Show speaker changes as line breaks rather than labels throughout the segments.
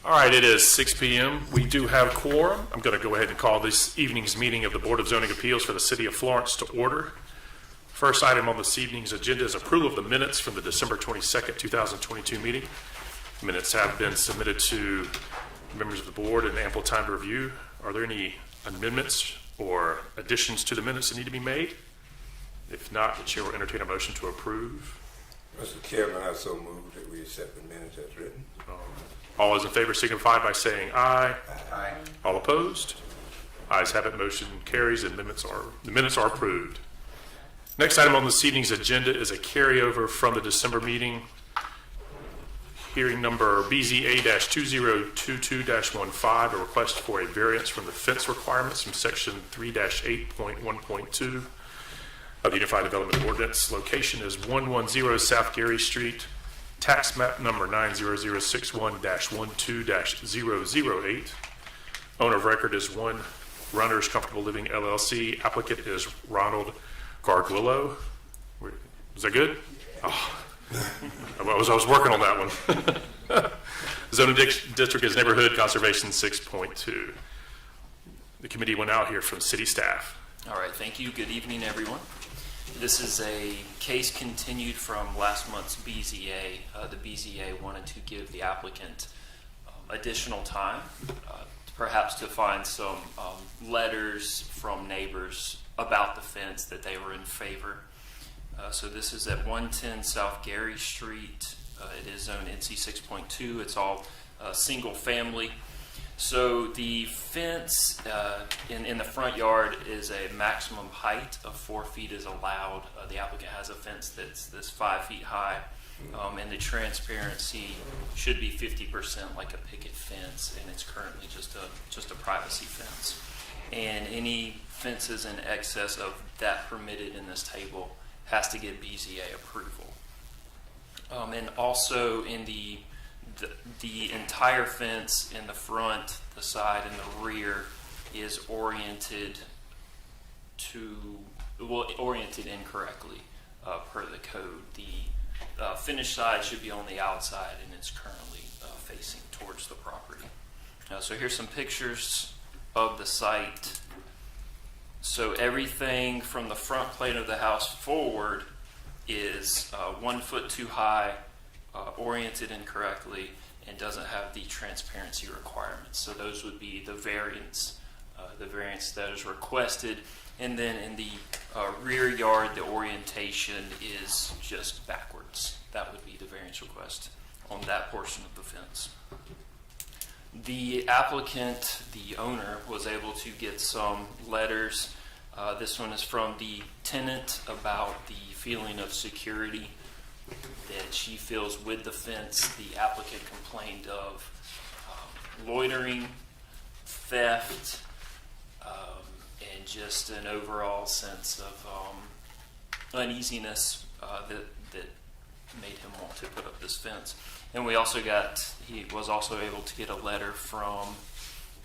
All right, it is 6 p.m. We do have quorum. I'm going to go ahead and call this evening's meeting of the Board of Zoning Appeals for the City of Florence to order. First item on this evening's agenda is approval of the minutes from the December 22nd, 2022 meeting. Minutes have been submitted to members of the board and ample time to review. Are there any amendments or additions to the minutes that need to be made? If not, the chair will entertain a motion to approve.
Mr. Chairman, I so move that we accept the minutes as written.
All those in favor signify by saying aye.
Aye.
All opposed? Ayes have it, motion carries, and the minutes are approved. Next item on this evening's agenda is a carryover from the December meeting. Hearing number BZA-2022-15, a request for a variance from the fence requirements from section 3-8.1.2 of the Unified Development Ordinance. Location is 110 South Gary Street, tax map number 90061-12-008. Owner of record is One Runners Comfortable Living LLC. Applicant is Ronald Garguillo. Is that good? Oh. I was working on that one. Zoning district is neighborhood conservation 6.2. The committee will now hear from city staff.
All right, thank you. Good evening, everyone. This is a case continued from last month's BZA. The BZA wanted to give the applicant additional time, perhaps to find some letters from neighbors about the fence that they were in favor. So this is at 110 South Gary Street. It is zone NC 6.2. It's all single family. So the fence in the front yard is a maximum height of 4 feet is allowed. The applicant has a fence that's 5 feet high, and the transparency should be 50% like a picket fence, and it's currently just a privacy fence. And any fences in excess of that permitted in this table has to get BZA approval. And also in the entire fence in the front, the side, and the rear is oriented incorrectly per the code. The finished side should be on the outside, and it's currently facing towards the property. So here's some pictures of the site. So everything from the front plane of the house forward is 1 foot too high, oriented incorrectly, and doesn't have the transparency requirements. So those would be the variance that is requested. And then in the rear yard, the orientation is just backwards. That would be the variance request on that portion of the fence. The applicant, the owner, was able to get some letters. This one is from the tenant about the feeling of security that she feels with the fence. The applicant complained of loitering, theft, and just an overall sense of uneasiness that made him want to put up this fence. And he was also able to get a letter from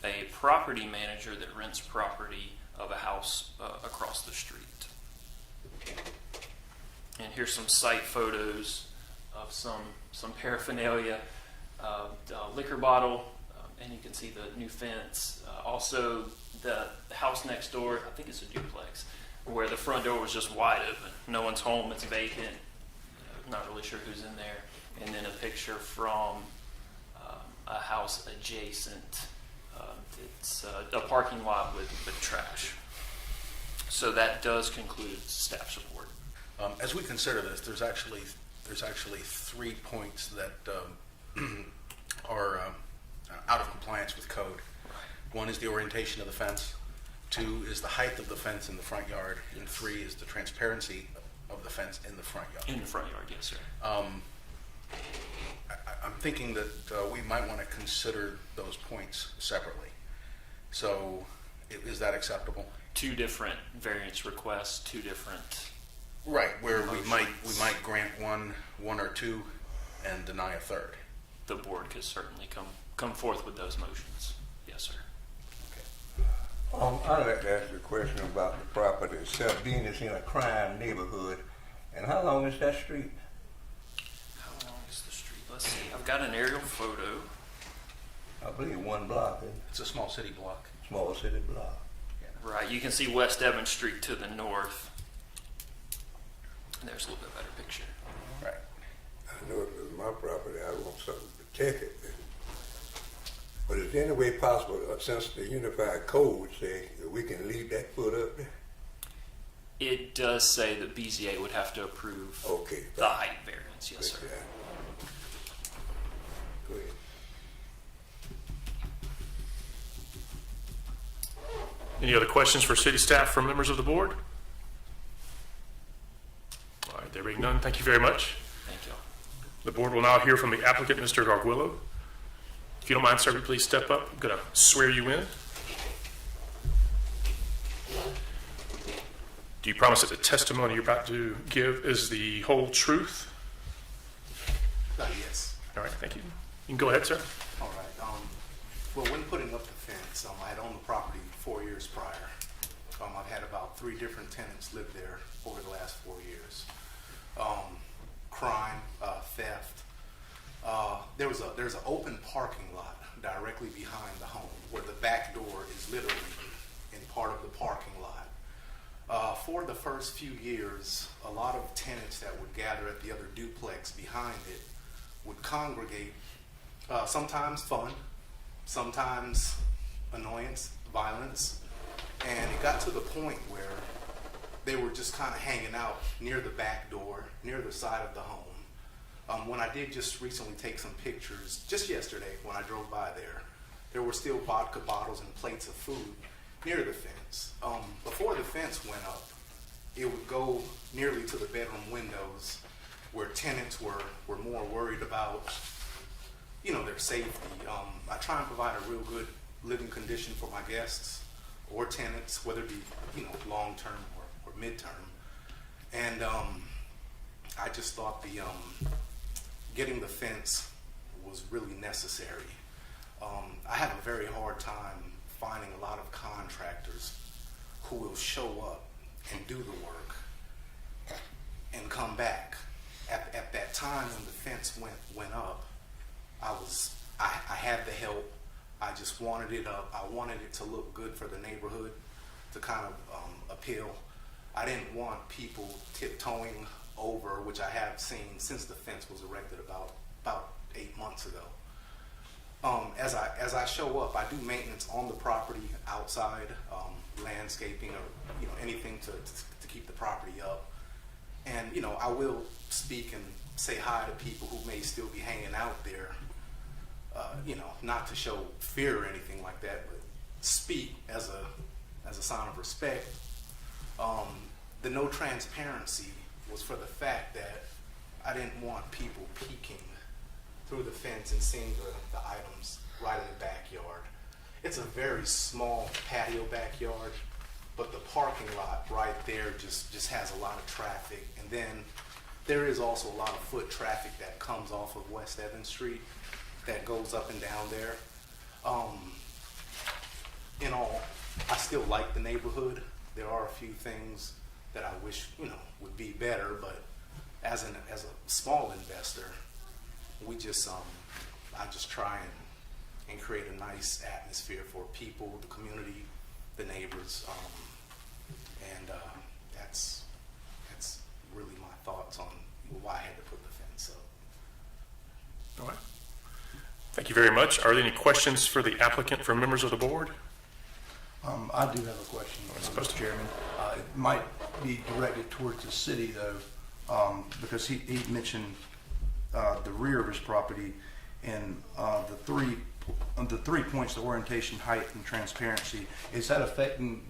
a property manager that rents property of a house across the street. And here's some site photos of some paraphernalia, liquor bottle, and you can see the new fence. Also, the house next door, I think it's a duplex, where the front door was just wide open. No one's home, it's vacant. Not really sure who's in there. And then a picture from a house adjacent. It's a parking lot with trash. So that does conclude staff's report.
As we consider this, there's actually 3 points that are out of compliance with code. One is the orientation of the fence. 2 is the height of the fence in the front yard, and 3 is the transparency of the fence in the front yard.
In the front yard, yes, sir.
I'm thinking that we might want to consider those points separately. So, is that acceptable?
2 different variance requests, 2 different.
Right, where we might grant one or 2 and deny a third.
The board could certainly come forth with those motions. Yes, sir.
I'd like to ask you a question about the property itself, being it's in a crime neighborhood. And how long is that street?
How long is the street? Let's see. I've got an aerial photo.
I believe one block,
It's a small city block.
small city block.
Right, you can see West Evans Street to the north. And there's a little bit better picture.
Right.
I know if it was my property, I want something to protect it. But is there any way possible, since the unified code say that we can leave that foot up there?
It does say that BZA would have to approve
Okay.
the height variance, yes, sir.
Go ahead.
Any other questions for city staff from members of the board? All right, there being none, thank you very much.
Thank you.
The board will now hear from the applicant, Mr. Garguillo. If you don't mind, sir, will you please step up? I'm going to swear you in. Do you promise that the testimony you're about to give is the whole truth?
Yes.
All right, thank you. You can go ahead, sir.
All right. Well, when putting up the fence, I had owned the property 4 years prior. I've had about 3 different tenants live there over the last 4 years. Crime, theft. There's an open parking lot directly behind the home where the back door is literally in part of the parking lot. For the first few years, a lot of tenants that would gather at the other duplex behind it would congregate, sometimes fun, sometimes annoyance, violence, and it got to the point where they were just kind of hanging out near the back door, near the side of the home. When I did just recently take some pictures, just yesterday when I drove by there were still vodka bottles and plates of food near the fence. Before the fence went up, it would go nearly to the bedroom windows where tenants were more worried about, their safety. I try and provide a real good living condition for my guests or tenants, whether it be, long-term or mid-term. And I just thought getting the fence was really necessary. I have a very hard time finding a lot of contractors who will show up and do the work and come back. At that time when the fence went up, I had the help. I just wanted it up. I wanted it to look good for the neighborhood, to kind of appeal. I didn't want people tiptoeing over, which I have seen since the fence was erected about 8 months ago. As I show up, I do maintenance on the property outside, landscaping or anything to keep the property up. And I will speak and say hi to people who may still be hanging out there. Not to show fear or anything like that, but speak as a sign of respect. The no transparency was for the fact that I didn't want people peeking through the fence and seeing the items right in the backyard. It's a very small patio backyard, but the parking lot right there just has a lot of traffic. And then there is also a lot of foot traffic that comes off of West Evans Street that goes up and down there. In all, I still like the neighborhood. There are a few things that I wish would be better, but as a small investor, we just I just try and create a nice atmosphere for people, the community, the neighbors, and that's really my thoughts on why I had to put the fence up.
All right. Thank you very much. Are there any questions for the applicant from members of the board?
I do have a question, Mr. Chairman. It might be directed towards the city, though, because he mentioned the rear of his property and the 3 points, the orientation, height, and transparency. Is that affecting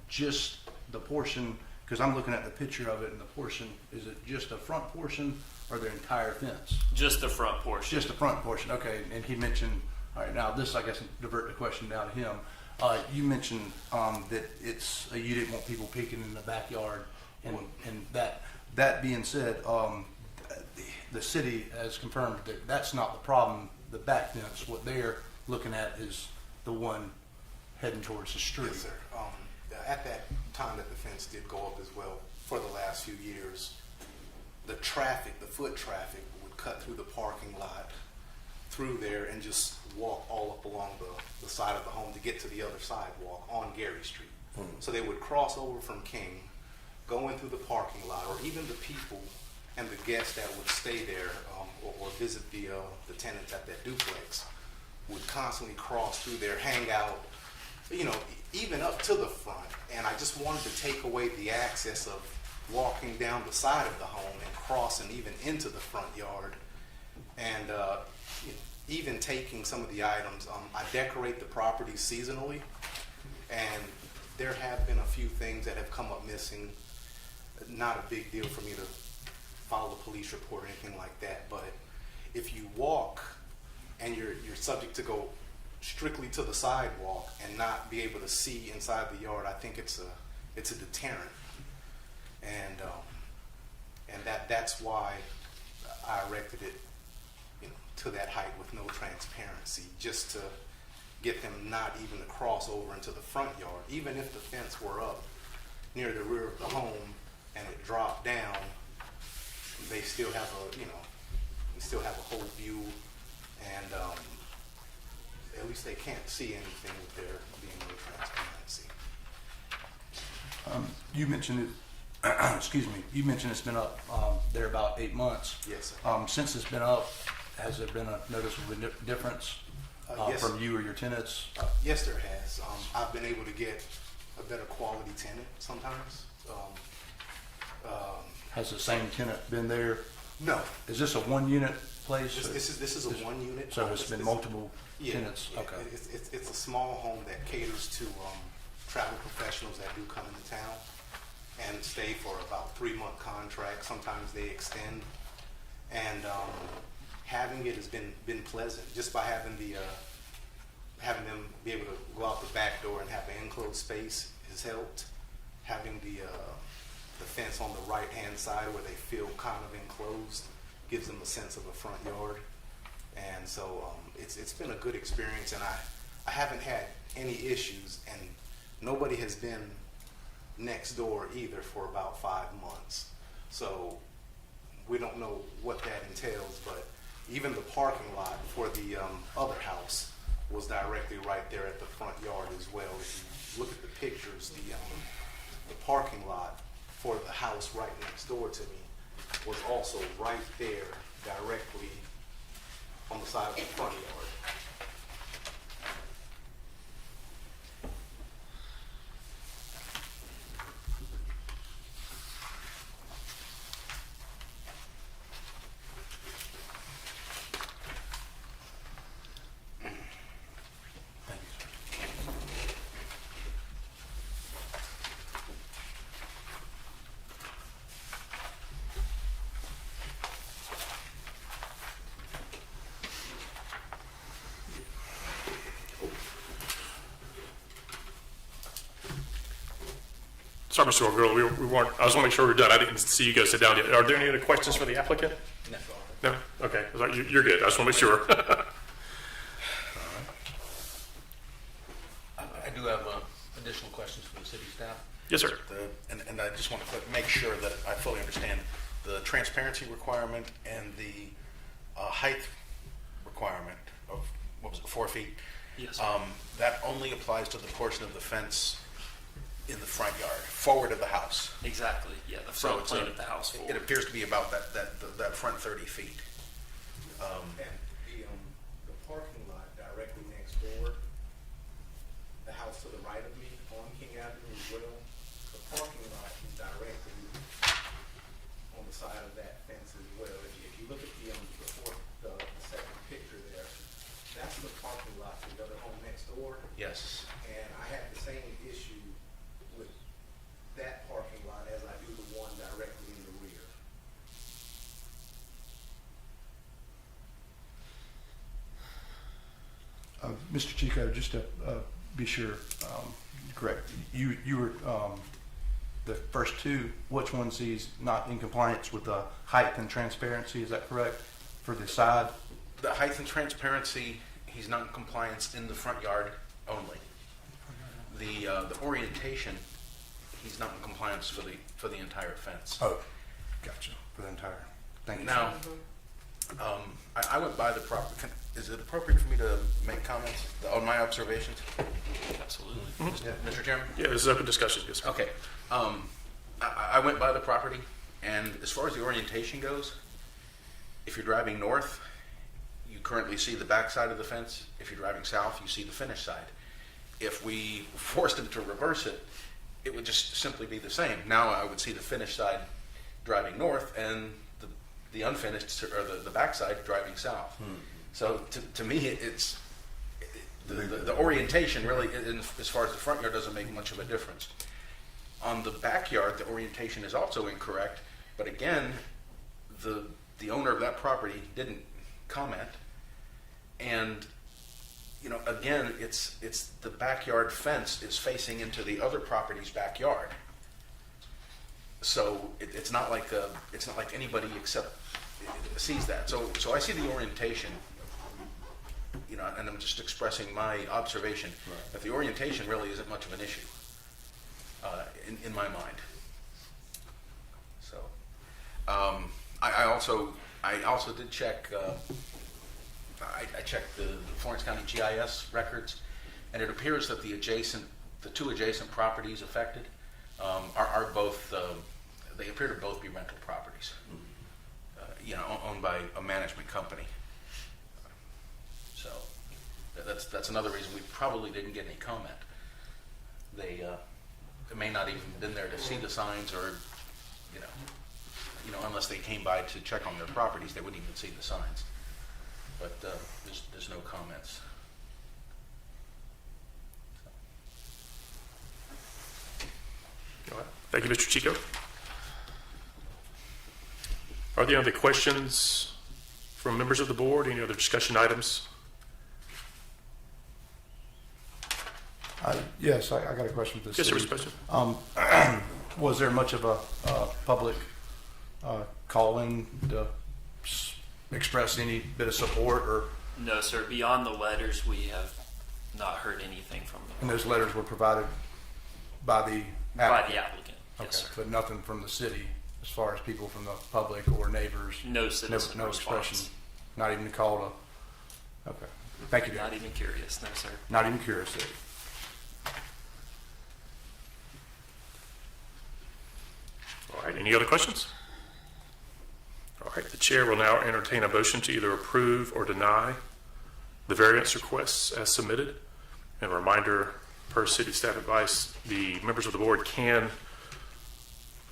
just the portion? Because I'm looking at the picture of it, and the portion, is it just the front portion or the entire fence?
Just the front portion.
Just the front portion, okay. And he mentioned, all right, now this, I guess, divert the question down to him. You mentioned that it's you didn't want people peeking in the backyard, and that being said, the city has confirmed that that's not the problem. The back fence, what they're looking at is the one heading towards the street.
Yes, sir. At that time that the fence did go up as well, for the last few years, the foot traffic would cut through the parking lot through there and just walk all up along the side of the home to get to the other sidewalk on Gary Street. So they would cross over from King, go in through the parking lot, or even the people and the guests that would stay there or visit the tenants at that duplex would constantly cross through there, hang out, even up to the front. And I just wanted to take away the access of walking down the side of the home and crossing even into the front yard. And even taking some of the items, I decorate the property seasonally, and there have been a few things that have come up missing. Not a big deal for me to file a police report or anything like that, but if you walk and you're subject to go strictly to the sidewalk and not be able to see inside the yard, I think it's a deterrent, and that's why I erected it, to that height with no transparency, just to get them not even to cross over into the front yard. Even if the fence were up near the rear of the home and it dropped down, they still have a whole view, and at least they can't see anything with there being no transparency.
You mentioned it, excuse me, you mentioned it's been up there about 8 months.
Yes, sir.
Since it's been up, has there been a noticeable difference
Yes.
from you or your tenants?
Yes, there has. I've been able to get a better quality tenant sometimes.
Has the same tenant been there?
No,
Is this a one-unit place?
this is a one unit.
So it's been multiple
Yeah,
tenants?
yeah,
Okay.
It's a small home that caters to travel professionals that do come into town and stay for about 3-month contracts. Sometimes they extend, and having it has been pleasant. Just by having having them be able to go out the back door and have an enclosed space has helped. Having the fence on the right-hand side where they feel kind of enclosed gives them a sense of a front yard. And so it's been a good experience, and I haven't had any issues, and nobody has been next door either for about 5 months. So we don't know what that entails, but even the parking lot for the other house was directly right there at the front yard as well. If you look at the pictures, the parking lot for the house right next door to me was also right there directly on the side of the front yard.
Sorry, Mr. O'Grill, we weren't, I just want to make sure we're done. I didn't see you guys sit down yet. Are there any other questions for the applicant?
No.
No? Okay, you're good. I just want to make sure.
I do have additional questions for the city staff.
Yes, sir.
And I just want to make sure that I fully understand the transparency requirement and the height requirement of, 4 feet?
Yes.
That only applies to the portion of the fence in the front yard, forward of the house.
Exactly, yeah, the
So
front
it's
plane of the house
It
forward.
appears to be about that front 30 feet.
And the parking lot directly next door, the house to the right of me on King Avenue as well, the parking lot is directly on the side of that fence as well. If you look at the second picture there, that's the parking lot for the other home next door.
Yes.
And I have the same issue with that parking lot as I do the one directly in the rear.
Mr. Chico, just to be sure, correct, you were, the first two, which one's he's not in compliance with the height and transparency, is that correct, for the side?
The height and transparency, he's not in compliance in the front yard only. The orientation, he's not in compliance for the entire fence.
Oh, gotcha, for the entire, thank you.
Now, I went by the property. Is it appropriate for me to make comments on my observations,
Absolutely.
Mr. Chairman?
Yeah, this is open discussion. Yes, sir.
Okay. I went by the property, and as far as the orientation goes, if you're driving north, you currently see the back side of the fence. If you're driving south, you see the finished side. If we forced them to reverse it, it would just simply be the same. Now I would see the finished side driving north and the unfinished, or the back side driving south. So to me, it's the orientation really, as far as the front yard, doesn't make much of a difference. On the backyard, the orientation is also incorrect, but again, the owner of that property didn't comment, and again, it's the backyard fence is facing into the other property's backyard. So it's not like anybody except sees that. So I see the orientation, and I'm just expressing my observation that the orientation really isn't much of an issue in my mind. So I also did check. I checked the Florence County GIS records, and it appears that the two adjacent properties affected are both. They appear to both be rental properties, owned by a management company. So that's another reason we probably didn't get any comment. They may not even been there to see the signs, or unless they came by to check on their properties, they wouldn't even see the signs. But there's no comments.
All right. Thank you, Mr. Chico. Are there any other questions from members of the board? Any other discussion items?
Yes, I got a question for the
Yes, sir,
city.
Mr. President.
Was there much of a public call-in to express any bit of support, or
No, sir. Beyond the letters, we have not heard anything from
and
them.
those letters were provided by the
By
applicant?
the applicant.
Okay,
Yes, sir.
but nothing from the city as far as people from the public or neighbors?
No citizen
No
response.
expression, not even a call to, okay. Thank you,
Not
Dan.
even curious. No, sir.
Not even curious.
All right, any other questions? All right, the chair will now entertain a motion to either approve or deny the variance requests as submitted. And a reminder, per city staff advice, the members of the board can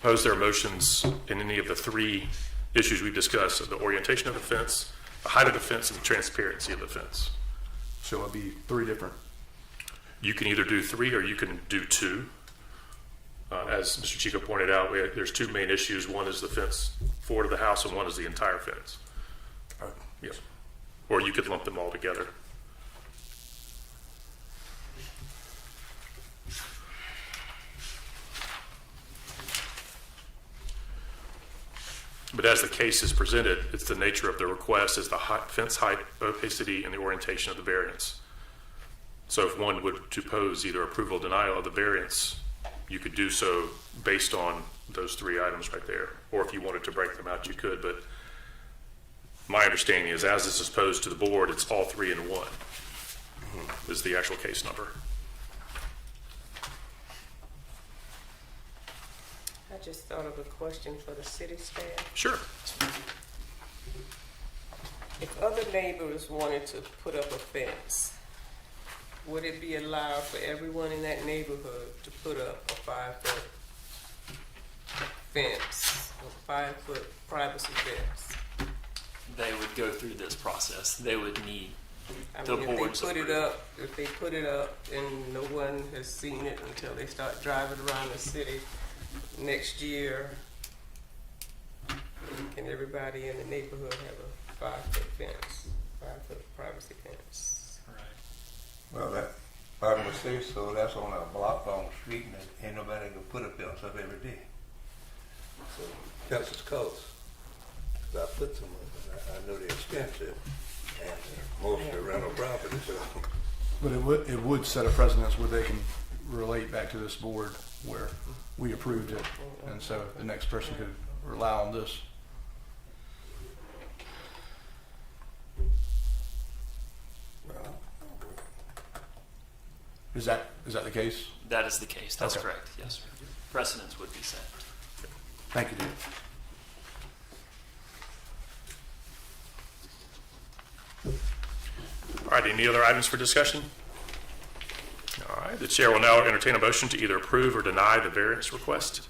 pose their motions in any of the three issues we've discussed: so the orientation of the fence, the height of the fence, and the transparency of the fence.
So it'll be three different.
You can either do three or you can do two. As Mr. Chico pointed out, there's two main issues. One is the fence forward of the house, and one is the entire fence. Yes. Or you could lump them all together. But as the case is presented, it's the nature of the request is the fence height, opacity, and the orientation of the variance. So if one would to pose either approval or denial of the variance, you could do so based on those three items right there. Or if you wanted to break them out, you could. But my understanding is, as this is posed to the board, it's all three in one, is the actual case number.
I just thought of a question for the city staff.
Sure.
If other neighbors wanted to put up a fence, would it be allowed for everyone in that neighborhood to put up a 5-foot fence, a 5-foot privacy fence?
They would go through this process. They would need
I
the
mean, if
board's
they put it
approval.
up, and no one has seen it until they start driving around the city next year, can everybody in the neighborhood have a 5-foot fence, 5-foot privacy fence?
Well, that, if I would say so, that's on a block long street, and ain't nobody gonna put a fence up every day. So, fences cost. 'Cause I put some up, and I know they're expensive, and most are rental property, so.
But it would set a precedence where they can relate back to this board where we approved it, and so the next person could rely on this. Is that the case?
That is the case. That's
Okay.
correct. Yes, sir. Precedents would be set.
Thank you, Dave.
All right, any other items for discussion? All right, the chair will now entertain a motion to either approve or deny the variance request.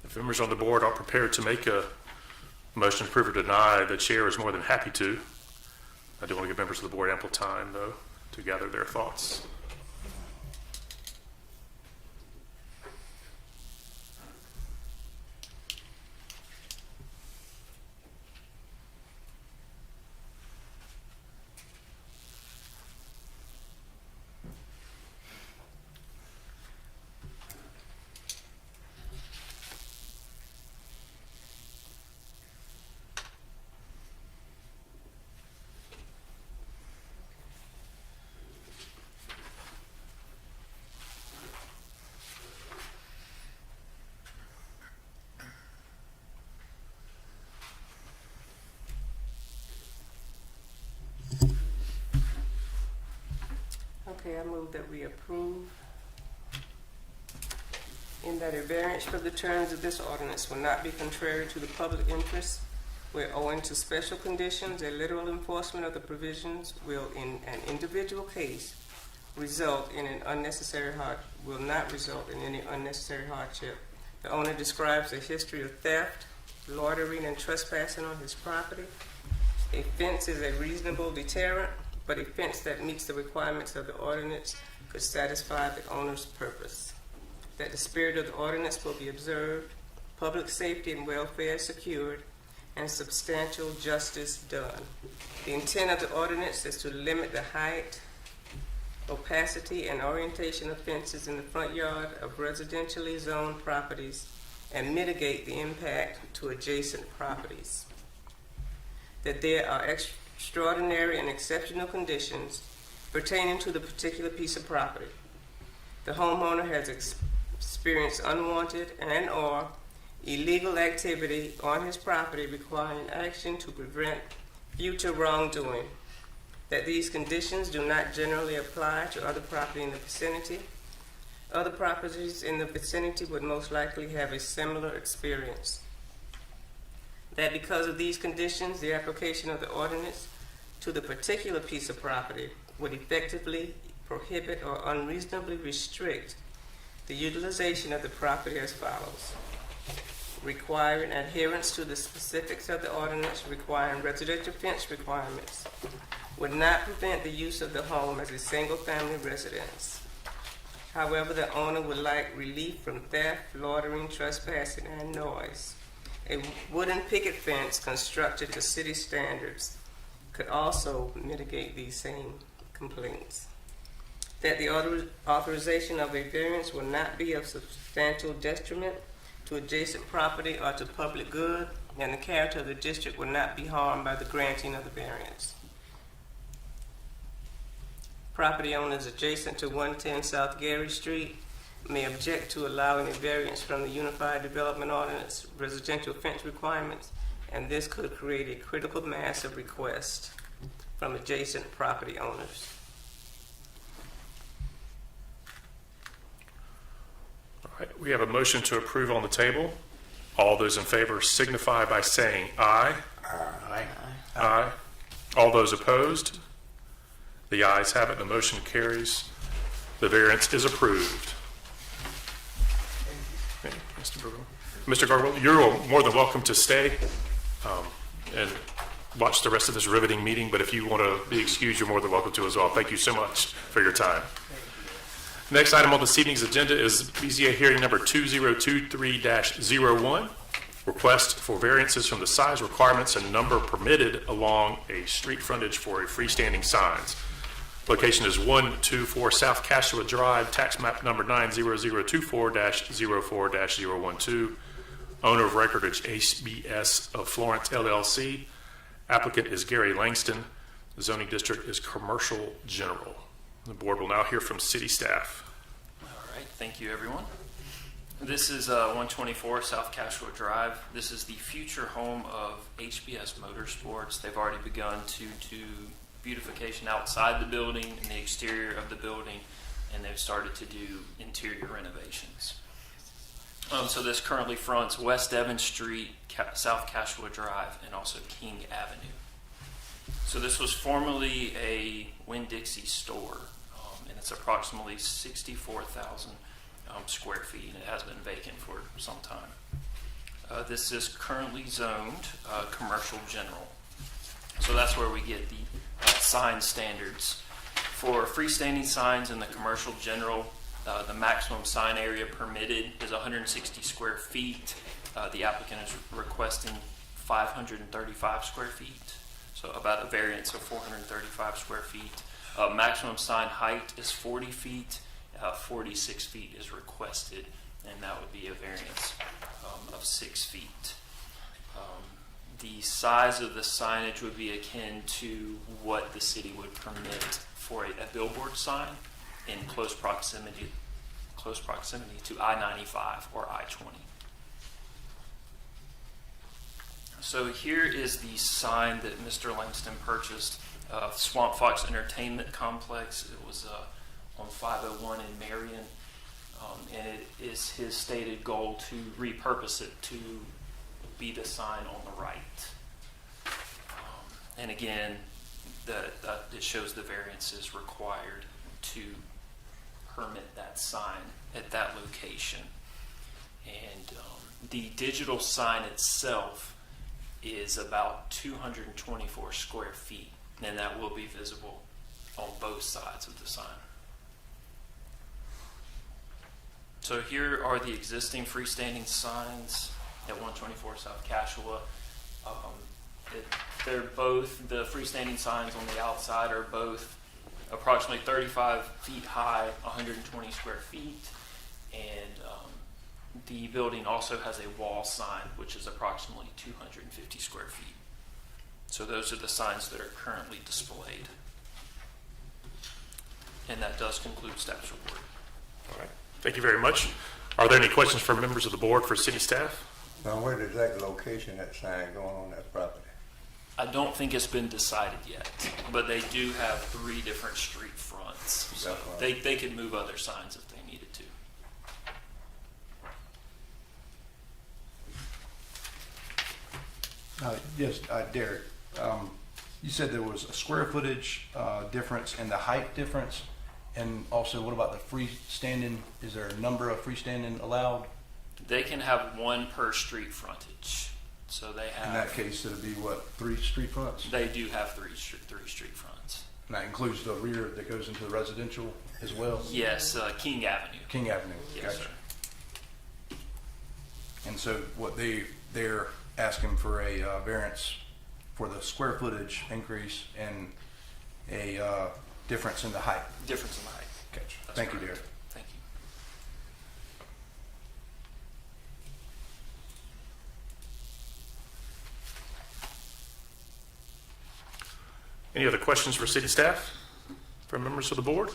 If members on the board are prepared to make a motion to approve or deny, the chair is more than happy to. I do want to give members of the board ample time, though, to gather their thoughts.
Okay, I move that we approve in that a variance for the terms of this ordinance will not be contrary to the public interest, where owing to special conditions, a literal enforcement of the provisions will, in an individual case, will not result in any unnecessary hardship. The owner describes a history of theft, loitering, and trespassing on his property. A fence is a reasonable deterrent, but a fence that meets the requirements of the ordinance could satisfy the owner's purpose. That the spirit of the ordinance will be observed, public safety and welfare secured, and substantial justice done. The intent of the ordinance is to limit the height, opacity, and orientation of fences in the front yard of residentially zoned properties and mitigate the impact to adjacent properties. That there are extraordinary and exceptional conditions pertaining to the particular piece of property. The homeowner has experienced unwanted and/or illegal activity on his property requiring action to prevent future wrongdoing. That these conditions do not generally apply to other property in the vicinity. Other properties in the vicinity would most likely have a similar experience. That because of these conditions, the application of the ordinance to the particular piece of property would effectively prohibit or unreasonably restrict the utilization of the property as follows. Requiring adherence to the specifics of the ordinance requiring residential fence requirements would not prevent the use of the home as a single-family residence. However, the owner would like relief from theft, loitering, trespassing, and noise. A wooden picket fence constructed to city standards could also mitigate these same complaints. That the authorization of a variance will not be of substantial detriment to adjacent property or to public good, and the character of the district will not be harmed by the granting of the variance. Property owners adjacent to 110 South Gary Street may object to allowing a variance from the Unified Development Ordinance residential fence requirements, and this could create a critical mass of requests from adjacent property owners.
All right, we have a motion to approve on the table. All those in favor signify by saying aye.
Aye.
Aye. All those opposed? The ayes have it. The motion carries. The variance is approved. Okay, Mr. Gargoyle. Mr. Gargoyle, you're more than welcome to stay and watch the rest of this riveting meeting, but if you want to be excused, you're more than welcome to as well. Thank you so much for your time. Next item on this evening's agenda is BZA hearing number 2023-01, request for variances from the size requirements and number permitted along a street frontage for a freestanding signs. Location is 124 South Cashua Drive, tax map number 90024-04-012. Owner of record is HBS of Florence LLC. Applicant is Gary Langston. The zoning district is commercial general. The board will now hear from city staff.
All right, thank you, everyone. This is 124 South Cashua Drive. This is the future home of HBS Motorsports. They've already begun to do beautification outside the building and the exterior of the building, and they've started to do interior renovations. So this currently fronts West Evans Street, South Cashua Drive, and also King Avenue. So this was formerly a Winn-Dixie store, and it's approximately 64,000 square feet, and it has been vacant for some time. This is currently zoned commercial general. So that's where we get the sign standards. For freestanding signs in the commercial general, the maximum sign area permitted is 160 square feet. The applicant is requesting 535 square feet, so about a variance of 435 square feet. Maximum sign height is 40 feet, 46 feet is requested, and that would be a variance of 6 feet. The size of the signage would be akin to what the city would permit for a billboard sign in close proximity to I-95 or I-20. So here is the sign that Mr. Langston purchased, Swamp Fox Entertainment Complex. It was on 501 in Marion, and it is his stated goal to repurpose it to be the sign on the right. And again, it shows the variances required to permit that sign at that location. And the digital sign itself is about 224 square feet, and that will be visible on both sides of the sign. So here are the existing freestanding signs at 124 South Cashua. They're both, the freestanding signs on the outside are both approximately 35 feet high, 120 square feet, and the building also has a wall sign which is approximately 250 square feet. So those are the signs that are currently displayed. And that does conclude staff's report.
All right. Thank you very much. Are there any questions from members of the board for city staff?
Now, where the exact location that sign going on that property?
I don't think it's been decided yet, but they do have 3 different street fronts. So they could move other signs if they needed to.
Yes, Derek, you said there was a square footage difference and the height difference, and also what about the freestanding? Is there a number of freestanding allowed?
They can have 1 per street frontage. So they have.
In that case, it'd be what, 3 street fronts?
They do have 3 street fronts.
And that includes the rear that goes into the residential as well?
Yes, King Avenue.
King Avenue.
Yes,
Gotcha.
sir.
And so what they're asking for a variance for the square footage increase and a difference in the height.
Difference in the height.
Gotcha.
That's
Thank you,
correct.
Derek.
Thank you.
Any other questions for city staff from members of the board?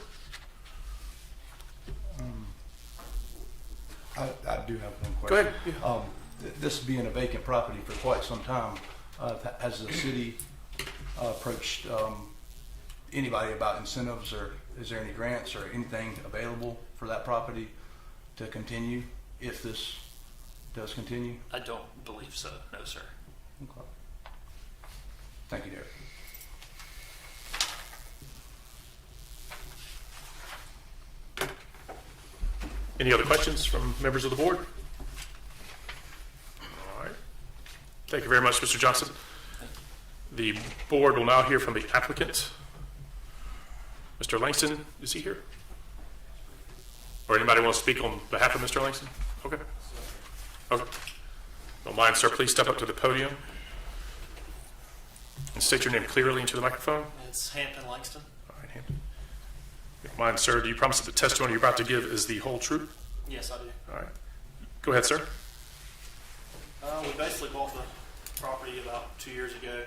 I do have one
Go
question.
ahead.
This being a vacant property for quite some time, has the city approached anybody about incentives, or is there any grants or anything available for that property to continue if this does continue?
I don't believe so, no, sir.
Okay. Thank you, Derek.
Any other questions from members of the board? All right. Thank you very much, Mr. Johnson. The board will now hear from the applicant. Mr. Langston, is he here? Or anybody want to speak on behalf of Mr. Langston? Okay. Okay. Don't mind, sir. Please step up to the podium and state your name clearly into the microphone.
It's Hampton Langston.
All right, Hampton. If you mind, sir, do you promise that the testimony you're about to give is the whole truth?
Yes, I do.
All right. Go ahead, sir.
We basically bought the property about 2 years ago.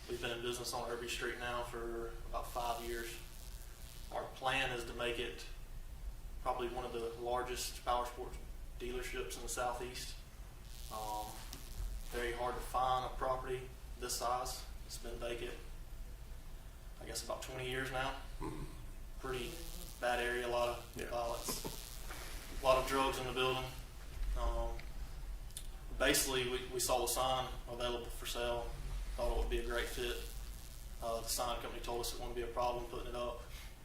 We've been in business on Irby Street now for about 5 years. Our plan is to make it probably one of the largest power sports dealerships in the southeast. Very hard to find a property this size. It's been vacant, I guess, about 20 years now. Pretty bad area, a lot of violence, a lot of drugs in the building. Basically, we saw the sign available for sale, thought it would be a great fit. The sign company told us it wouldn't be a problem putting it up.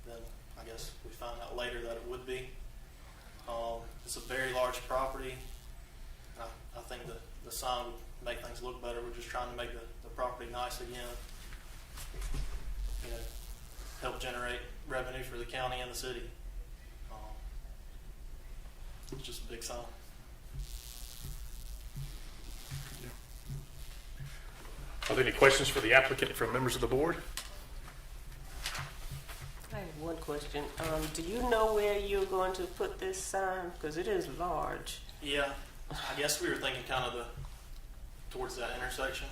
Then I guess we found out later that it would be. It's a very large property. I think the sign would make things look better. We're just trying to make the property nice again. You know, help generate revenue for the county and the city. It's just a big sign.
Are there any questions for the applicant from members of the board?
I have one question. Do you know where you're going to put this sign? Because it is large.
Yeah, I guess we were thinking kind of towards that intersection.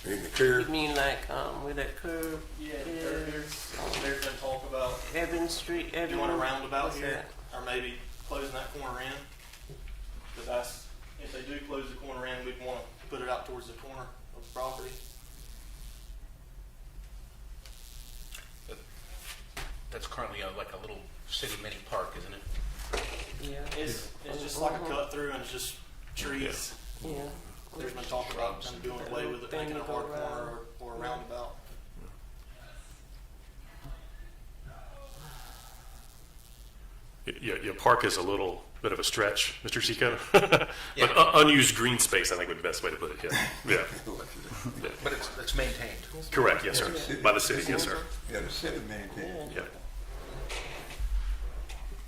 In the curb.
You mean like where that curve is?
There's been talk about
Evans Street, Evans.
doing a roundabout
what's
here,
that?
or maybe closing that corner in. But that's, if they do close the corner in, we'd want to put it out towards the corner of the property.
That's currently like a little city mini park, isn't it?
Yeah.
It's just like a cut through and it's just trees.
Yeah.
There's been talk about them doing away with it, making a hard corner or a roundabout.
Your park is a little bit of a stretch, Mr. Seco. But unused green space, I think, would be the best way to put it. Yeah.
But it's maintained.
Correct. Yes, sir. By the city. Yes, sir.
Yeah, the city maintains
Yeah.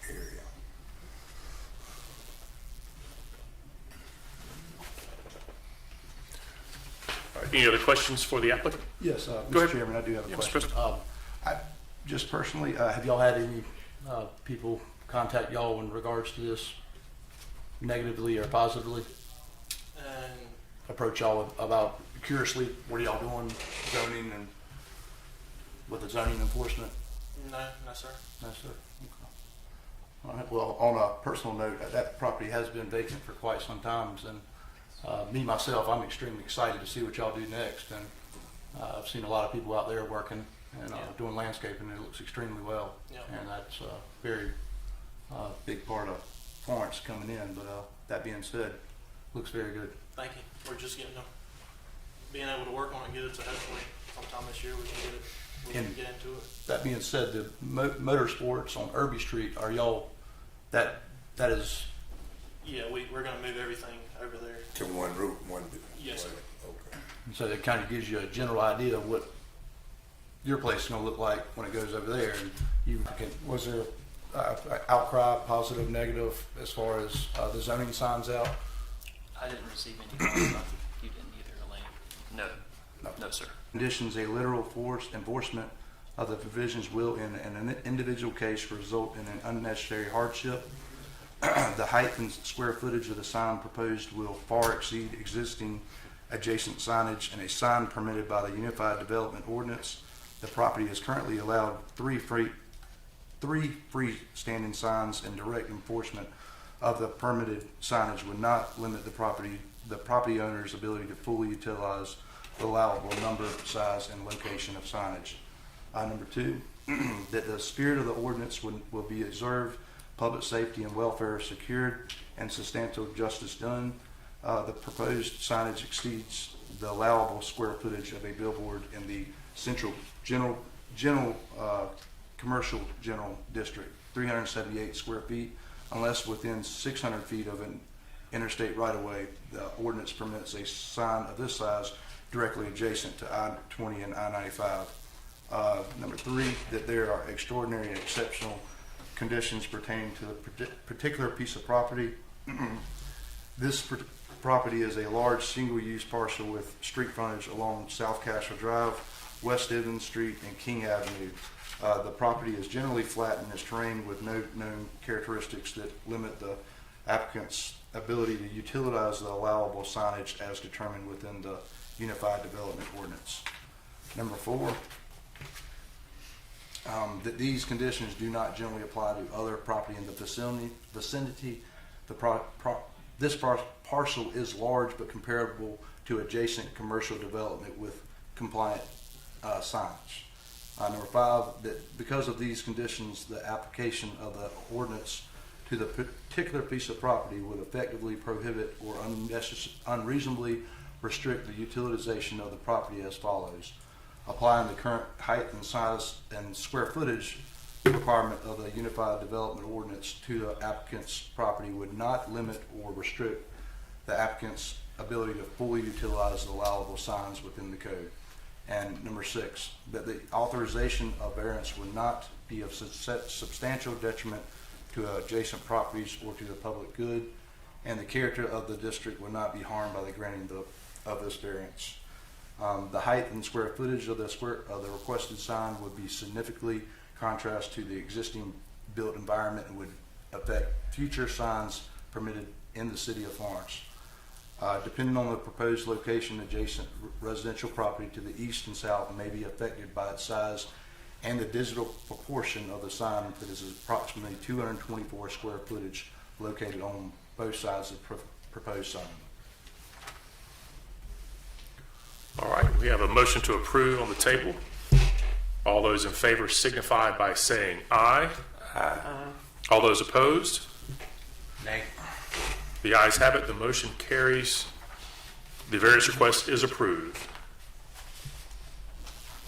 area.
All right. Any other questions for the applicant?
Yes,
Go
Mr.
ahead.
Chairman, I do have a
Yeah, Mr.
question. I just personally, have y'all had any people contact y'all in regards to this negatively or positively?
And
Approach y'all about curiously, what are y'all doing zoning and with the zoning enforcement?
no, sir.
No, sir. Okay. All right. Well, on a personal note, that property has been vacant for quite some time, and me myself, I'm extremely excited to see what y'all do next. And I've seen a lot of people out there working and doing landscaping, and it looks extremely well.
Yeah.
And that's a very big part of Florence coming in. But that being said, looks very good.
Thank you. We're just being able to work on it and get it, so hopefully sometime this year we can get it. We can get into it.
That being said, the motorsports on Irby Street, are y'all that is?
Yeah, we're going to move everything over there.
To one route, one.
Yes, sir.
Okay.
So that kind of gives you a general idea of what your place is going to look like when it goes over there. And was there outcry, positive, negative, as far as the zoning signs out?
I didn't receive any calls. You didn't either, Elaine. No, sir.
Conditions, a literal force enforcement of the provisions will, in an individual case, result in an unnecessary hardship. The height and square footage of the sign proposed will far exceed existing adjacent signage, and a sign permitted by the Unified Development Ordinance. The property is currently allowed three freestanding signs, and direct enforcement of the permitted signage would not limit the property owner's ability to fully utilize the allowable number, size, and location of signage. Number two, that the spirit of the ordinance will be observed public safety and welfare secured, and substantial justice done. The proposed signage exceeds the allowable square footage of a billboard in the central general commercial general district, 378 square feet, unless within 600 feet of an interstate right-of-way. The ordinance permits a sign of this size directly adjacent to I-20 and I-95. Number 3, that there are extraordinary and exceptional conditions pertaining to the particular piece of property. This property is a large single-use parcel with street frontage along South Cashel Drive, West Evans Street, and King Avenue. The property is generally flat in its terrain with no known characteristics that limit the applicant's ability to utilize the allowable signage as determined within the Unified Development Ordinance. Number 4, that these conditions do not generally apply to other property in the vicinity. This parcel is large but comparable to adjacent commercial development with compliant signage. Number 5, that because of these conditions, the application of the ordinance to the particular piece of property would effectively prohibit or unreasonably restrict the utilization of the property as follows. Applying the current height and size and square footage requirement of the Unified Development Ordinance to the applicant's property would not limit or restrict the applicant's ability to fully utilize the allowable signs within the code. And number 6, that the authorization of variance would not be of substantial detriment to adjacent properties or to the public good, and the character of the district would not be harmed by the granting of this variance. The height and square footage of the requested sign would be significantly contrast to the existing built environment and would affect future signs permitted in the city of Florence. Depending on the proposed location, adjacent residential property to the east and south may be affected by its size and the digital proportion of the sign that is approximately 224 square footage located on both sides of the proposed sign.
All right, we have a motion to approve on the table. All those in favor signify by saying aye. Aye. All those opposed?
Nay.
The ayes have it. The motion carries. The variance request is approved.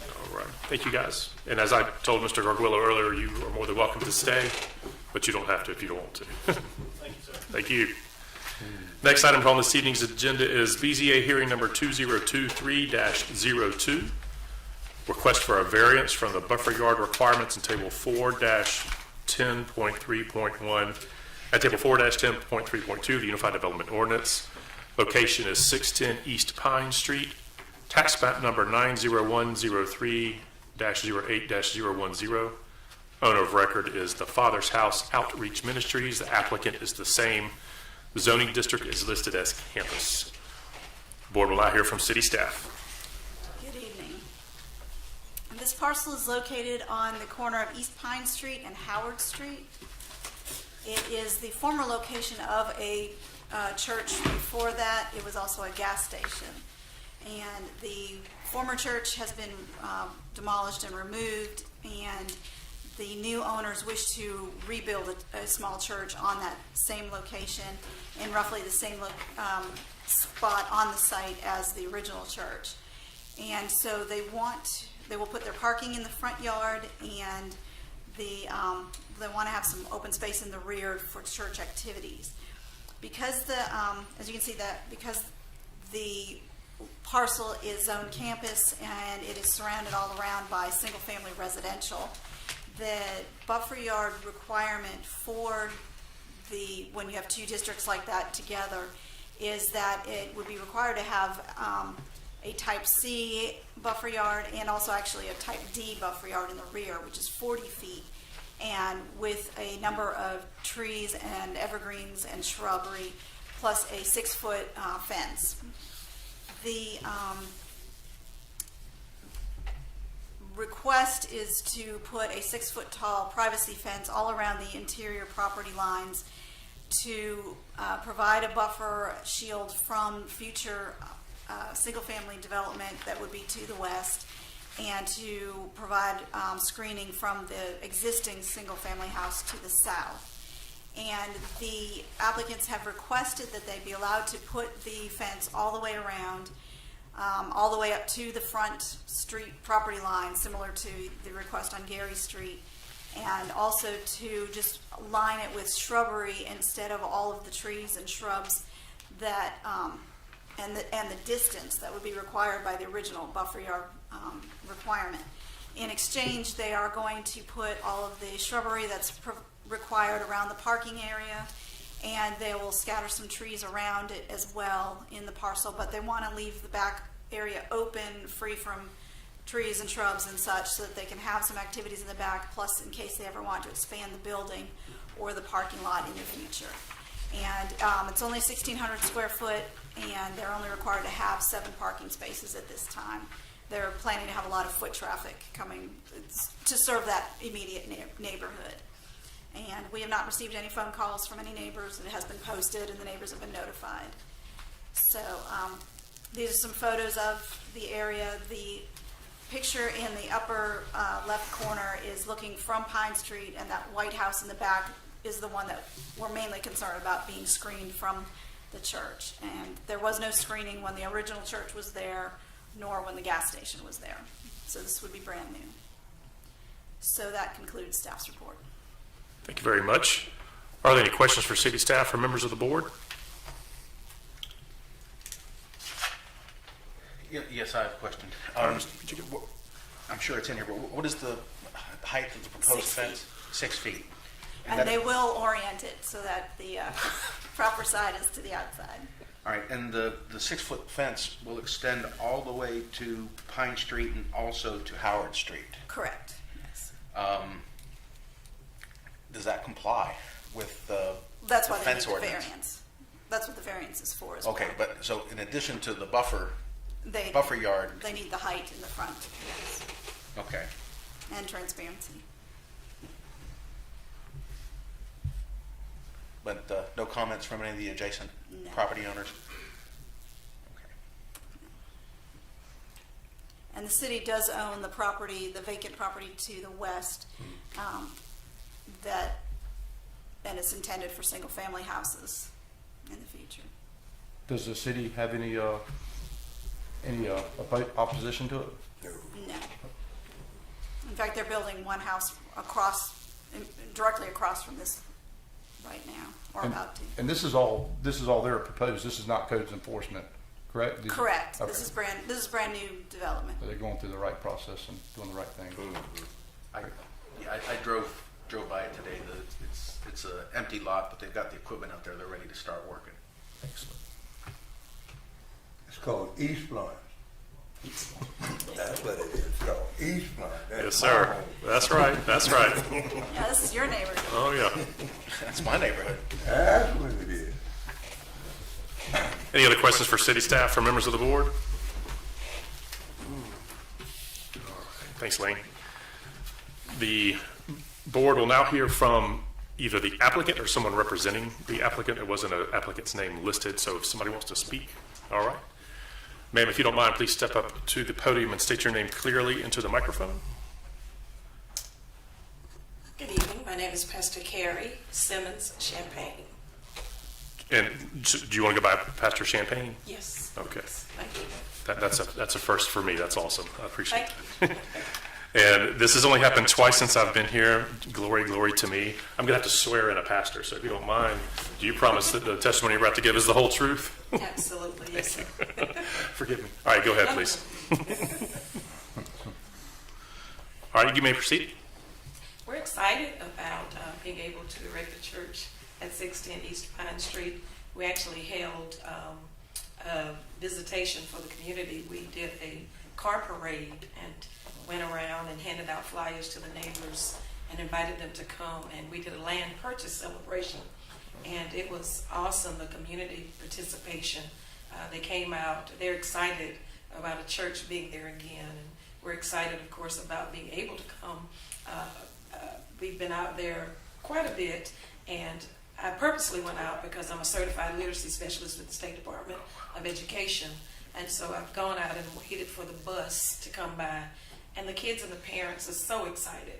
All right. Thank you, guys. And as I told Mr. Garguillo earlier, you are more than welcome to stay, but you don't have to if you don't want to.
Thank you, sir.
Thank you. Next item on this evening's agenda is BZA hearing number 2023-02. Request for a variance from the buffer yard requirements in table 4-10.3.1 at table 4-10.3.2 the Unified Development Ordinance. Location is 610 East Pine Street. Tax map number 90103-08-010. Owner of record is the Father's House Outreach Ministries. The applicant is the same. The zoning district is listed as campus. Board will now hear from city staff.
Good evening. This parcel is located on the corner of East Pine Street and Howard Street. It is the former location of a church. Before that, it was also a gas station. And the former church has been demolished and removed, and the new owners wish to rebuild a small church on that same location in roughly the same spot on the site as the original church. And so they will put their parking in the front yard, and they want to have some open space in the rear for church activities. Because as you can see, because the parcel is zoned campus and it is surrounded all around by single-family residential, the buffer yard requirement for when you have two districts like that together is that it would be required to have a type C buffer yard and also actually a type D buffer yard in the rear, which is 40 feet, and with a number of trees and evergreens and shrubbery, plus a 6-foot fence. The request is to put a 6-foot tall privacy fence all around the interior property lines to provide a buffer shield from future single-family development that would be to the west, and to provide screening from the existing single-family house to the south. And the applicants have requested that they be allowed to put the fence all the way around, all the way up to the front street property line, similar to the request on Gary Street, and also to just line it with shrubbery instead of all of the trees and shrubs that, and the distance that would be required by the original buffer yard requirement. In exchange, they are going to put all of the shrubbery that's required around the parking area, and they will scatter some trees around it as well in the parcel, but they want to leave the back area open, free from trees and shrubs and such, so that they can have some activities in the back, plus in case they ever want to expand the building or the parking lot in the future. And it's only 1,600 square foot, and they're only required to have 7 parking spaces at this time. They're planning to have a lot of foot traffic coming to serve that immediate neighborhood. And we have not received any phone calls from any neighbors. It has been posted, and the neighbors have been notified. So these are some photos of the area. The picture in the upper left corner is looking from Pine Street, and that White House in the back is the one that we're mainly concerned about being screened from the church. And there was no screening when the original church was there, nor when the gas station was there. So this would be brand new. So that concludes staff's report.
Thank you very much. Are there any questions for city staff or members of the board?
Yes, I have a question. I'm sure it's in here, but what is the height of the proposed
6 feet.
fence? 6 feet.
And
that-
they will orient it so that the proper side is to the outside.
All right, and the 6-foot fence will extend all the way to Pine Street and also to Howard Street.
Correct. Yes.
Does that comply with the
That's why
the
they need
fence
the
ordinance?
variance. That's what the variance is for as well.
Okay, but so in addition to the buffer
They
yard,
They need the height in the front, yes,
okay.
and transparency.
But no comments from any of the adjacent
No.
property owners? Okay.
And the city does own the property, the vacant property to the west, and it's intended for single-family houses in the future.
Does the city have any opposition to it?
No. In fact, they're building one house directly across from this right now, or about to.
And this is all they're proposed. This is not codes enforcement, correct?
Correct.
Okay.
This is brand new development.
So they're going through the right process and doing the right thing.
I drove by it today. It's an empty lot, but they've got the equipment out there. They're ready to start working.
Excellent.
It's called East Florence. That's what it is. It's called East Florence. That's
Yes,
my
sir.
home.
That's right. That's right.
Yeah, this is your neighborhood.
Oh, yeah.
That's my neighborhood.
That's what it is.
Any other questions for city staff or members of the board? Thanks, Lane. The board will now hear from either the applicant or someone representing the applicant. It wasn't an applicant's name listed, so if somebody wants to speak, all right. Ma'am, if you don't mind, please step up to the podium and state your name clearly into the microphone.
Good evening. My name is Pastor Carrie Simmons Champagne.
And do you want to go by Pastor Champagne?
Yes.
Okay.
Thank you.
That's a first for me. That's awesome. I appreciate
Thank
it.
you.
And this has only happened twice since I've been here. Glory, glory to me. I'm going to have to swear in a pastor, so if you don't mind, do you promise that the testimony you're about to give is the whole truth?
Absolutely. Yes, sir.
Forgive me. All right, go ahead, please. All right, you may proceed.
We're excited about being able to erect a church at 610 East Pine Street. We actually held a visitation for the community. We did a car parade and went around and handed out flyers to the neighbors and invited them to come, and we did a land purchase celebration, and it was awesome, the community participation. They came out, they're excited about a church being there again, and we're excited, of course, about being able to come. We've been out there quite a bit, and I purposely went out because I'm a certified literacy specialist with the State Department of Education, and so I've gone out and waited for the bus to come by. And the kids and the parents are so excited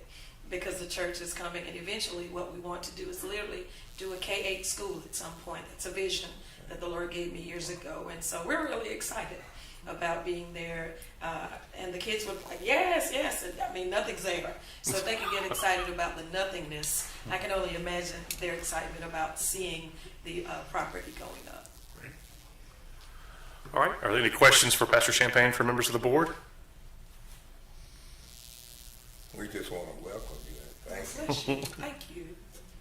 because the church is coming, and eventually what we want to do is literally do a K-8 school at some point. That's a vision that the Lord gave me years ago, and so we're really excited about being there, and the kids were like, yes, yes, and I mean, nothing's there. So if they can get excited about the nothingness, I can only imagine their excitement about seeing the property going up.
All right, are there any questions for Pastor Champagne for members of the board?
We just want to welcome you and thank you.
Bless you. Thank you.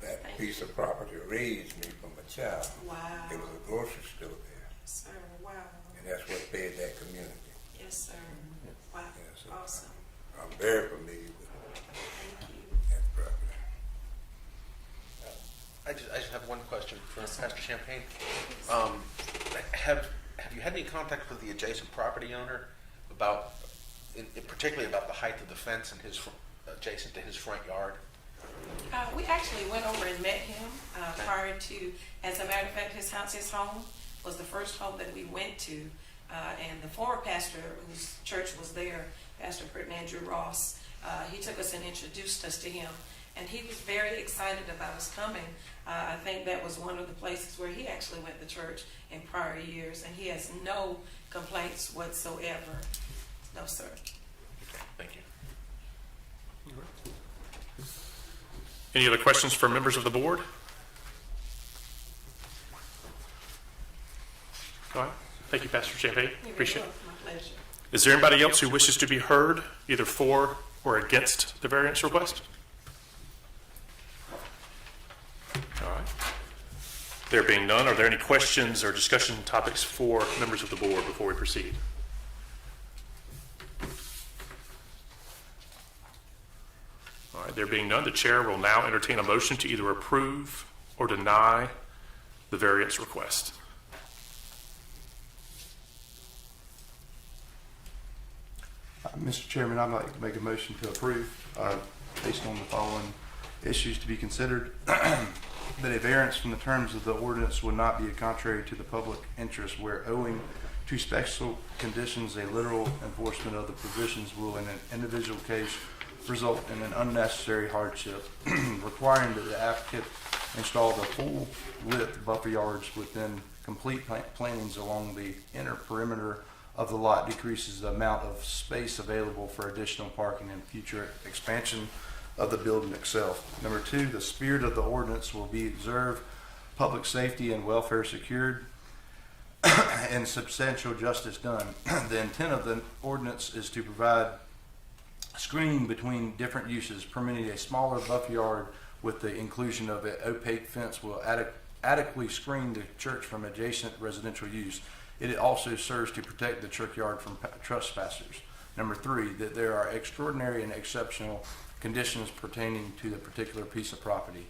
That
Thank
piece of property raised me from a child.
Wow.
There was a grocery store there,
Yes, sir. Wow.
and that's what fed that community.
Yes, sir. Wow.
Yeah, so
Awesome.
I'm very familiar with
Thank you.
that property.
I just have one question for Pastor Champagne. Have you had any contact with the adjacent property owner about, particularly about the height of the fence and his adjacent to his front yard?
We actually went over and met him prior to, as a matter of fact, his home was the first home that we went to. And the former pastor whose church was there, Pastor Andrew Ross, he took us and introduced us to him. And he was very excited about us coming. I think that was one of the places where he actually went to church in prior years. And he has no complaints whatsoever. No, sir.
Okay, thank you.
Any other questions for members of the board? All right, thank you, Pastor Champagne. Appreciate it.
My pleasure.
Is there anybody else who wishes to be heard, either for or against the variance request? All right. There being none, are there any questions or discussion topics for members of the board before we proceed? All right, there being none, the chair will now entertain a motion to either approve or deny the variance request.
Mr. Chairman, I'd like to make a motion to approve, based on the following issues to be considered. That a variance from the terms of the ordinance would not be contrary to the public interest where, owing to special conditions, a literal enforcement of the provisions will in an individual case result in an unnecessary hardship, requiring that the applicant install the full width buffer yards within complete plantings along the inner perimeter of the lot decreases the amount of space available for additional parking and future expansion of the building itself. Number two, the spirit of the ordinance will be observed, public safety and welfare secured, and substantial justice done. The intent of the ordinance is to provide screening between different uses, permitting a smaller buffer yard with the inclusion of an opaque fence will adequately screen the church from adjacent residential use. It also serves to protect the churchyard from trespassers. Number three, that there are extraordinary and exceptional conditions pertaining to the particular piece of property.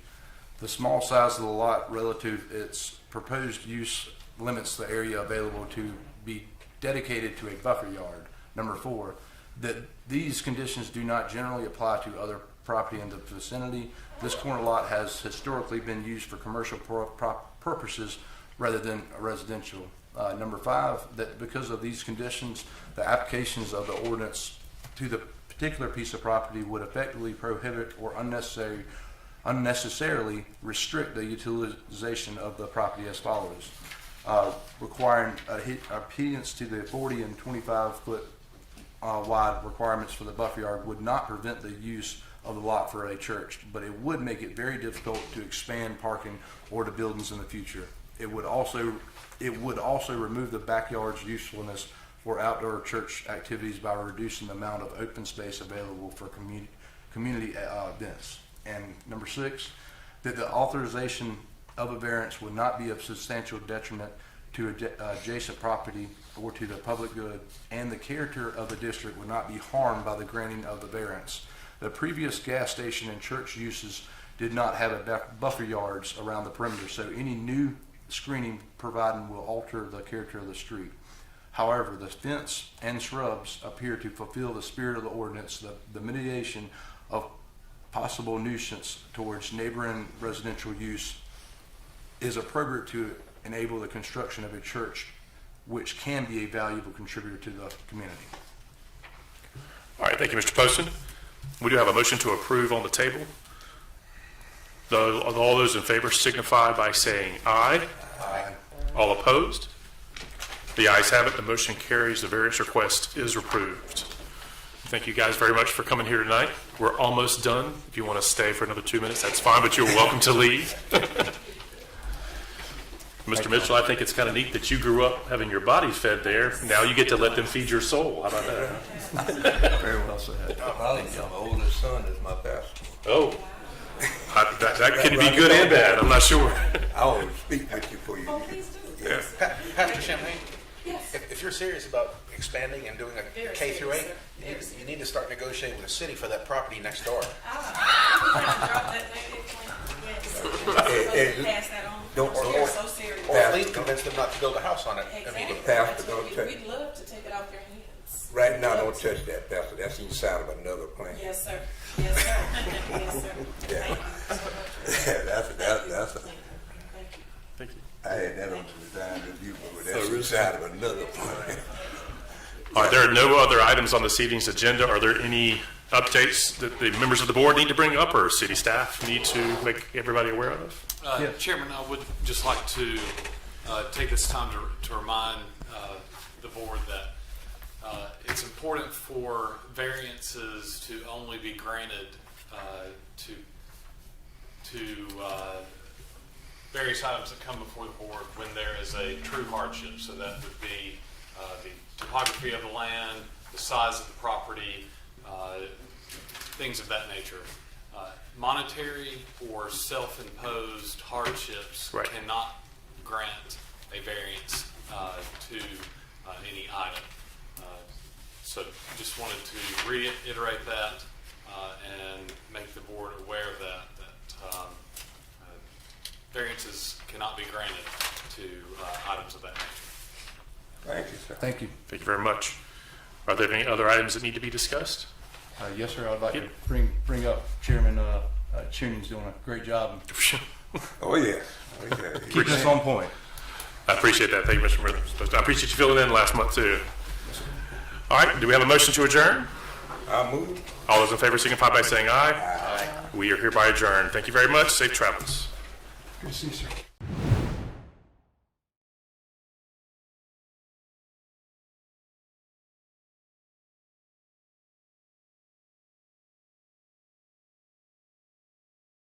The small size of the lot relative to its proposed use limits the area available to be dedicated to a buffer yard. Number four, that these conditions do not generally apply to other property in the vicinity. This corner lot has historically been used for commercial purposes rather than residential. Number five, that because of these conditions, the applications of the ordinance to the particular piece of property would effectively prohibit or unnecessarily restrict the utilization of the property as follows. Requiring adherence to the 40 and 25 foot wide requirements for the buffer yard would not prevent the use of the lot for a church, but it would make it very difficult to expand parking or to buildings in the future. It would also remove the backyard's usefulness for outdoor church activities by reducing the amount of open space available for community events. And number six, that the authorization of a variance would not be of substantial detriment to adjacent property or to the public good, and the character of the district would not be harmed by the granting of the variance. The previous gas station and church uses did not have a buffer yards around the perimeter, so any new screening provided will alter the character of the street. However, the fence and shrubs appear to fulfill the spirit of the ordinance. The mitigation of possible nuisance towards neighboring residential use is appropriate to enable the construction of a church, which can be a valuable contributor to the community.
All right, thank you, Mr. Poston. We do have a motion to approve on the table. All those in favor signify by saying aye.
Aye.
All opposed? The ayes have it. The motion carries. The variance request is approved. Thank you guys very much for coming here tonight. We're almost done. If you want to stay for another 2 minutes, that's fine, but you're welcome to leave. Mr. Mitchell, I think it's kind of neat that you grew up having your body fed there. Now you get to let them feed your soul. How about that?
Very well said.
My oldest son is my pastor.
Oh, that could be good and bad. I'm not sure.
I will speak with you for you.
Please do.
Yeah.
Pastor Champagne,
Yes.
if you're serious about expanding and doing a
Very
K through 8,
serious, sir. Very
you need to start negotiating with the city for that property next door.
Pass that on.
Don't-
We're so serious.
Or at least convince them not to build a house on it
Exactly.
immediately.
Pastor, don't touch.
We'd love to take it off your hands.
Right now, don't touch that, Pastor. That's inside of another plan.
Yes, sir. Yes, sir. Yes, sir.
Yeah.
Thank you so much.
That's a,
Thank you.
Thank you.
I had that on the design review, but that's inside of another plan.
All right, there are no other items on this evening's agenda. Are there any updates that the members of the board need to bring up or city staff need to make everybody aware of?
Yes.
Chairman, I would just like to take this time to remind the board that it's important for variances to only be granted to various items that come before the board when there is a true hardship. So that would be the topography of the land, the size of the property, things of that nature. Monetary or self-imposed hardships
Right.
cannot grant a variance to any item. So just wanted to reiterate that and make the board aware of that variances cannot be granted to items of that nature.
Thank you, sir.
Thank you.
Thank you very much. Are there any other items that need to be discussed?
Yes, sir. I'd like
Yep.
to bring up Chairman Chuning's doing a great job.
Oh, yeah. Oh, yeah.
Keeping us on point.
I appreciate that. Thank you, Mr. Miller. I appreciate you filling in last month, too. All right, do we have a motion to adjourn?
I move.
All those in favor signify by saying aye. Aye. We are hereby adjourned. Thank you very much. Safe travels.
Good to see you, sir.